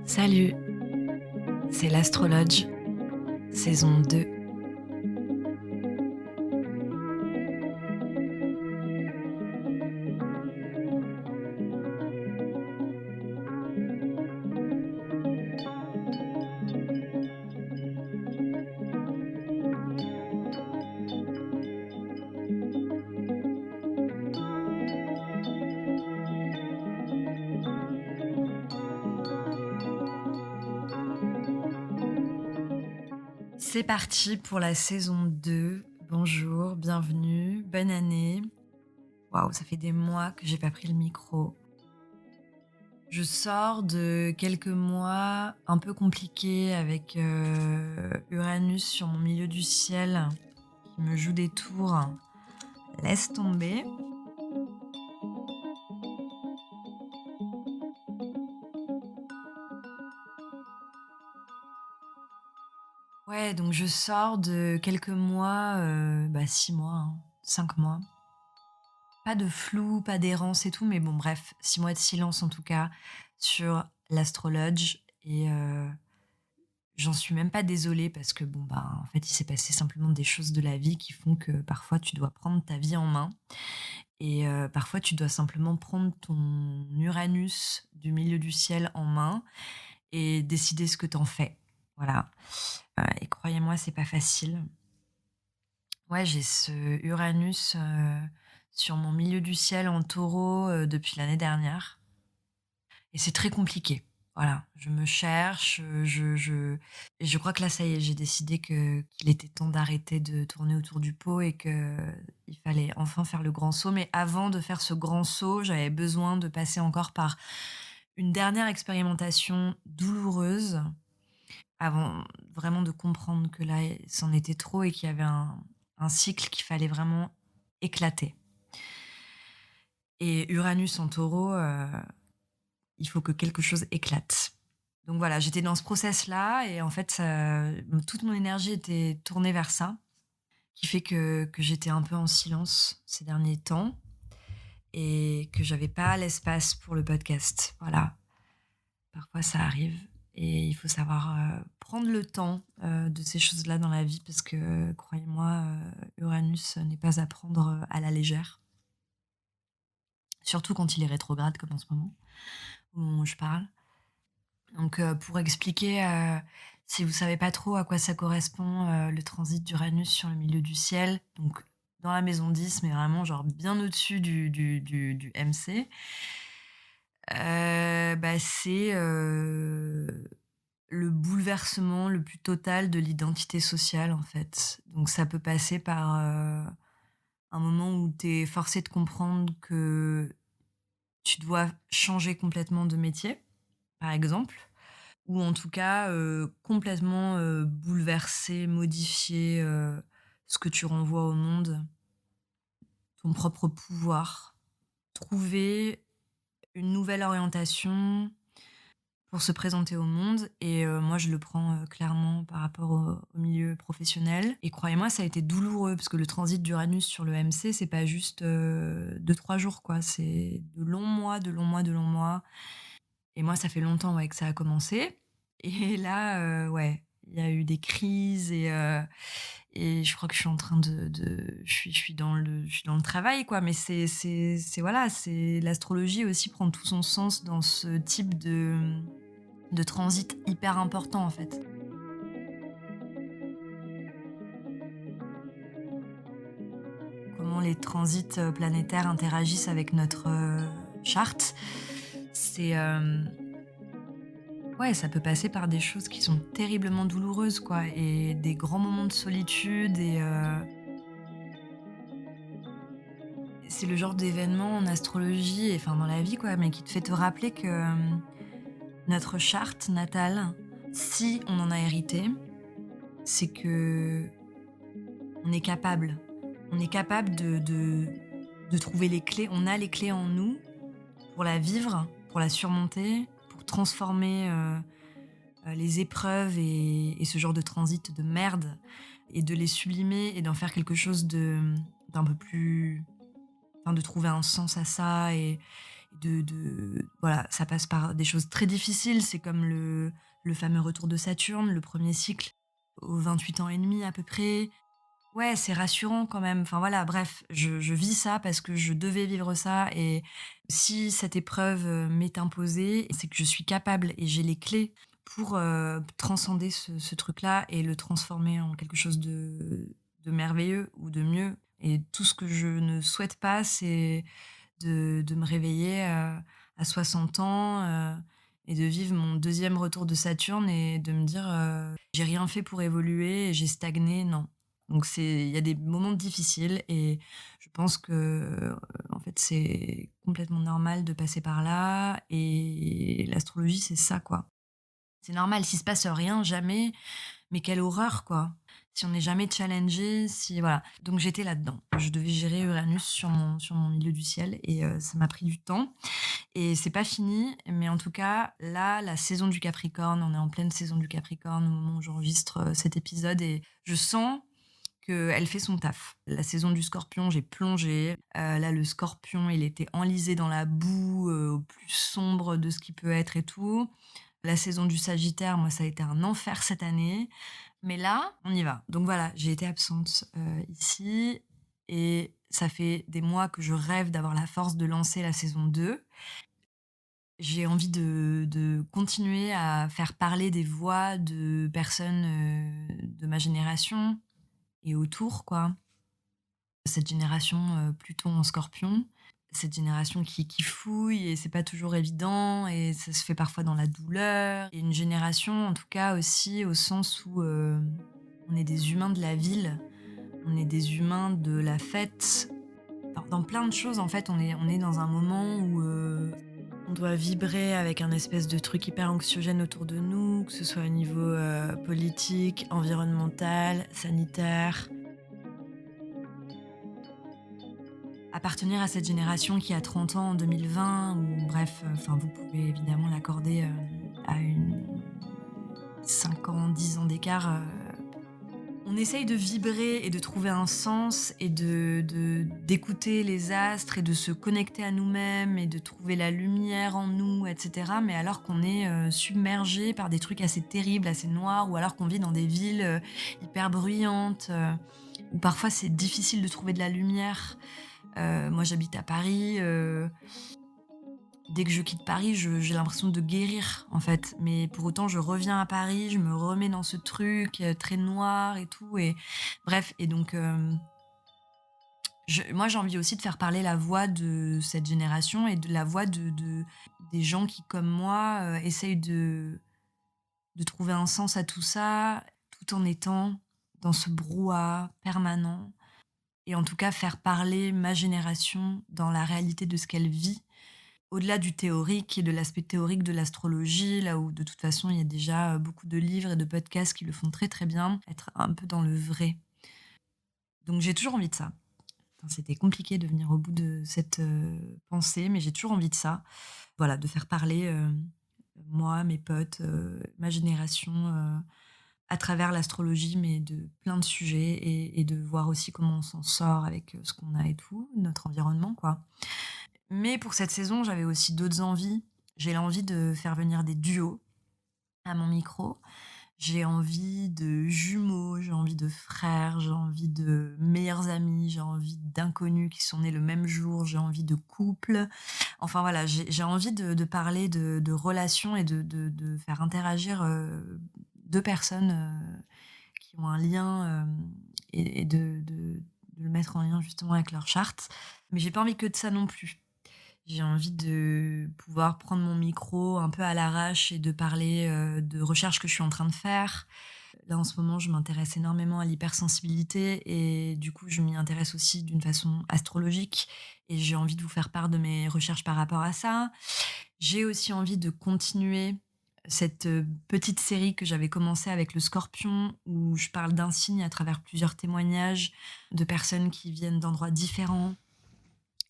Salut, c'est l'Astrologe, saison 2. C'est parti pour la saison 2. Bonjour, bienvenue, bonne année. Waouh, ça fait des mois que j'ai pas pris le micro. Je sors de quelques mois un peu compliqués avec Uranus sur mon milieu du ciel qui me joue des tours. Laisse tomber. Ouais, donc je sors de quelques mois, 6 mois, 5 mois. Pas de flou, pas d'errance et tout, mais bon bref, 6 mois de silence en tout cas sur l'astrologe et j'en suis même pas désolée parce que en fait, il s'est passé simplement des choses de la vie qui font que parfois tu dois prendre ta vie en main et parfois tu dois simplement prendre ton Uranus du milieu du ciel en main et décider ce que t'en fais. Voilà, et croyez-moi, c'est pas facile. Ouais, j'ai ce Uranus, sur mon milieu du ciel en Taureau, depuis l'année dernière et c'est très compliqué. Voilà, je me cherche, et je crois que là, ça y est, j'ai décidé qu'il était temps d'arrêter de tourner autour du pot et qu'il fallait enfin faire le grand saut. Mais avant de faire ce grand saut, j'avais besoin de passer encore par une dernière expérimentation douloureuse avant vraiment de comprendre que là, c'en était trop et qu'il y avait un cycle qu'il fallait vraiment éclater. Et Uranus en Taureau, il faut que quelque chose éclate. Donc voilà, j'étais dans ce process-là et en fait, toute mon énergie était tournée vers ça, qui fait que j'étais un peu en silence ces derniers temps et que j'avais pas l'espace pour le podcast. Voilà, parfois ça arrive et il faut savoir prendre le temps de ces choses-là dans la vie parce que, croyez-moi, Uranus n'est pas à prendre à la légère, surtout quand il est rétrograde comme en ce moment, au moment où je parle. Donc, pour expliquer, si vous savez pas trop à quoi ça correspond, le transit d'Uranus sur le milieu du ciel, donc dans la maison 10, mais vraiment genre bien au-dessus du MC, c'est, le bouleversement le plus total de l'identité sociale, en fait. Donc ça peut passer par, un moment où tu es forcé de comprendre que tu dois changer complètement de métier, par exemple. Ou en tout cas, complètement, bouleverser, modifier, ce que tu renvoies au monde, ton propre pouvoir. Trouver une nouvelle orientation pour se présenter au monde et moi je le prends, clairement par rapport au milieu professionnel et croyez-moi, ça a été douloureux parce que le transit d'Uranus sur le MC, c'est pas juste, 2-3 jours quoi, c'est de longs mois, de longs mois, de longs mois et moi ça fait longtemps, ouais, que ça a commencé et là, ouais, il y a eu des crises et je crois que je suis en train je suis dans le travail quoi, mais c'est voilà, c'est l'astrologie aussi prend tout son sens dans ce type de transit hyper important en fait. Comment les transits, planétaires interagissent avec notre, charte. C'est, ouais, ça peut passer par des choses qui sont terriblement douloureuses quoi et des grands moments de solitude et c'est le genre d'événement en astrologie et enfin dans la vie quoi, mais qui te fait te rappeler que, notre charte natale, si on en a hérité, c'est qu'on est capable. On est capable de trouver les clés. On a les clés en nous pour la vivre, pour la surmonter, pour transformer, les épreuves et ce genre de transit de merde et de les sublimer et d'en faire quelque chose d'un peu plus enfin de trouver un sens à ça et Voilà, ça passe par des choses très difficiles. C'est comme le fameux retour de Saturne, le premier cycle, aux 28 ans et demi à peu près. Ouais, c'est rassurant quand même. Enfin voilà, bref, je vis ça parce que je devais vivre ça et si cette épreuve, m'est imposée, c'est que je suis capable et j'ai les clés pour, transcender ce truc-là et le transformer en quelque chose de merveilleux ou de mieux et tout ce que je ne souhaite pas, c'est de me réveiller, à 60 ans, et de vivre mon deuxième retour de Saturne et de me dire, «J'ai rien fait pour évoluer et j'ai stagné», non. Donc il y a des moments difficiles et je pense que, en fait, c'est complètement normal de passer par là et l'astrologie, c'est ça, quoi. C'est normal, s'il se passe rien, jamais, mais quelle horreur, quoi! Si on n'est jamais challengé, si voilà. Donc j'étais là-dedans. Je devais gérer Uranus sur mon milieu du ciel et ça m'a pris du temps et c'est pas fini, mais en tout cas, là, la saison du Capricorne, on est en pleine saison du Capricorne au moment où j'enregistre, cet épisode et je sens qu'elle fait son taf. La saison du Scorpion, j'ai plongé, là, le Scorpion, il était enlisé dans la boue, au plus sombre de ce qui peut être et tout. La saison du Sagittaire, moi, ça a été un enfer cette année. Mais là, on y va. Donc voilà, j'ai été absente, ici et ça fait des mois que je rêve d'avoir la force de lancer la saison 2. J'ai envie de continuer à faire parler des voix de personnes, de ma génération et autour, quoi. Cette génération, Pluton en Scorpion, cette génération qui fouille et c'est pas toujours évident et ça se fait parfois dans la douleur et une génération, en tout cas, aussi au sens où, on est des humains de la ville, on est des humains de la fête. Dans plein de choses, en fait, on est dans un moment où, on doit vibrer avec un espèce de truc hyper anxiogène autour de nous, que ce soit au niveau, politique, environnemental, sanitaire. Appartenir à cette génération qui a 30 ans en 2020 ou bref, enfin vous pouvez évidemment l'accorder, à une 5 ans, 10 ans d'écart, on essaye de vibrer et de trouver un sens et d'écouter les astres et de se connecter à nous-mêmes et de trouver la lumière en nous et cetera, mais alors qu'on est, submergés par des trucs assez terribles, assez noirs ou alors qu'on vit dans des villes, hyper bruyantes, où parfois c'est difficile de trouver de la lumière. Moi, j'habite à Paris, dès que je quitte Paris, j'ai l'impression de guérir, en fait. Mais pour autant, je reviens à Paris, je me remets dans ce truc, très noir et tout et bref et donc moi, j'ai envie aussi de faire parler la voix de cette génération et de la voix de des gens qui, comme moi, essayent de trouver un sens à tout ça, tout en étant dans ce brouhaha permanent et en tout cas faire parler ma génération dans la réalité de ce qu'elle vit, au-delà du théorique et de l'aspect théorique de l'astrologie, là où de toute façon il y a déjà, beaucoup de livres et de podcasts qui le font très, très bien, être un peu dans le vrai. Donc j'ai toujours envie de ça. Enfin, c'était compliqué de venir au bout de cette, pensée, mais j'ai toujours envie de ça. Voilà, de faire parler, moi, mes potes, ma génération, à travers l'astrologie, mais de plein de sujets et de voir aussi comment on s'en sort avec, ce qu'on a et tout, notre environnement, quoi. Mais pour cette saison, j'avais aussi d'autres envies. J'ai l'envie de faire venir des duos à mon micro. J'ai envie de jumeaux, j'ai envie de frères, j'ai envie de meilleurs amis, j'ai envie d'inconnus qui sont nés le même jour, j'ai envie de couples. Enfin voilà, j'ai envie de parler de relations et de faire interagir, 2 personnes, qui ont un lien, et de le mettre en lien justement avec leur charte. Mais j'ai pas envie que de ça non plus. J'ai envie de pouvoir prendre mon micro un peu à l'arrache et de parler, de recherches que je suis en train de faire. Là, en ce moment, je m'intéresse énormément à l'hypersensibilité et du coup, je m'y intéresse aussi d'une façon astrologique et j'ai envie de vous faire part de mes recherches par rapport à ça. J'ai aussi envie de continuer cette, petite série que j'avais commencée avec le Scorpion où je parle d'un signe à travers plusieurs témoignages de personnes qui viennent d'endroits différents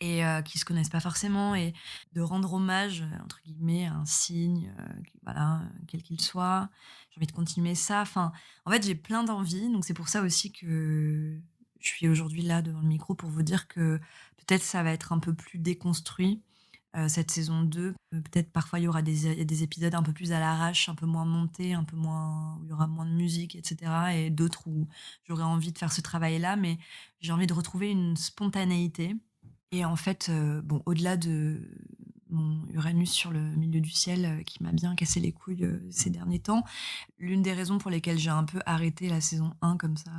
et qui se connaissent pas forcément et de rendre «hommage», entre guillemets, à un signe, qui voilà, quel qu'il soit. J'ai envie de continuer ça. Enfin, en fait, j'ai plein d'envies, donc c'est pour ça aussi que je suis aujourd'hui là devant le micro pour vous dire que peut-être ça va être un peu plus déconstruit, cette saison 2. Peut-être parfois il y aura des épisodes un peu plus à l'arrache, un peu moins montés, un peu moins où il y aura moins de musique et cetera et d'autres où j'aurais envie de faire ce travail-là, mais j'ai envie de retrouver une spontanéité et en fait, bon, au-delà de mon Uranus sur le milieu du ciel, qui m'a bien cassé les couilles, ces derniers temps, l'une des raisons pour lesquelles j'ai un peu arrêté la saison 1 comme ça,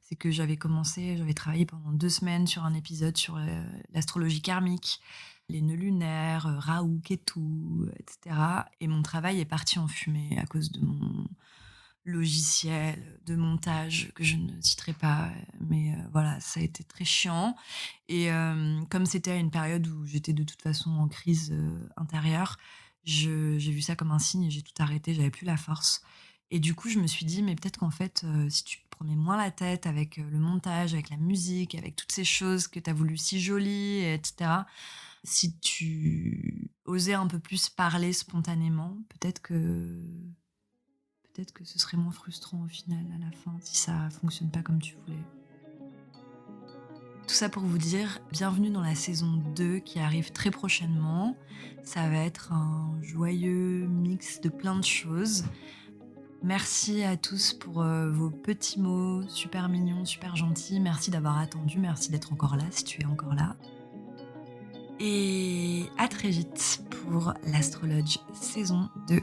c'est que j'avais travaillé pendant 2 semaines sur un épisode sur, l'astrologie karmique, les nœuds lunaires, Rahu, Ketu, et cetera et mon travail est parti en fumée à cause de mon logiciel de montage que je ne citerai pas, mais voilà, ça a été très chiant et comme c'était à une période où j'étais de toute façon en crise, intérieure, j'ai vu ça comme un signe et j'ai tout arrêté, j'avais plus la force et du coup, je me suis dit: «Mais peut-être qu'en fait, si tu te prenais moins la tête avec, le montage, avec la musique, avec toutes ces choses que tu as voulu si jolies et cetera, si tu osais un peu plus parler spontanément, peut-être que ce serait moins frustrant au final, à la fin, si ça fonctionne pas comme tu voulais». Tout ça pour vous dire, bienvenue dans la saison 2 qui arrive très prochainement. Ça va être un joyeux mix de plein de choses. Merci à tous pour, vos petits mots super mignons, super gentils. Merci d'avoir attendu, merci d'être encore là, si tu es encore là. Et à très vite pour l'Astrologe saison 2.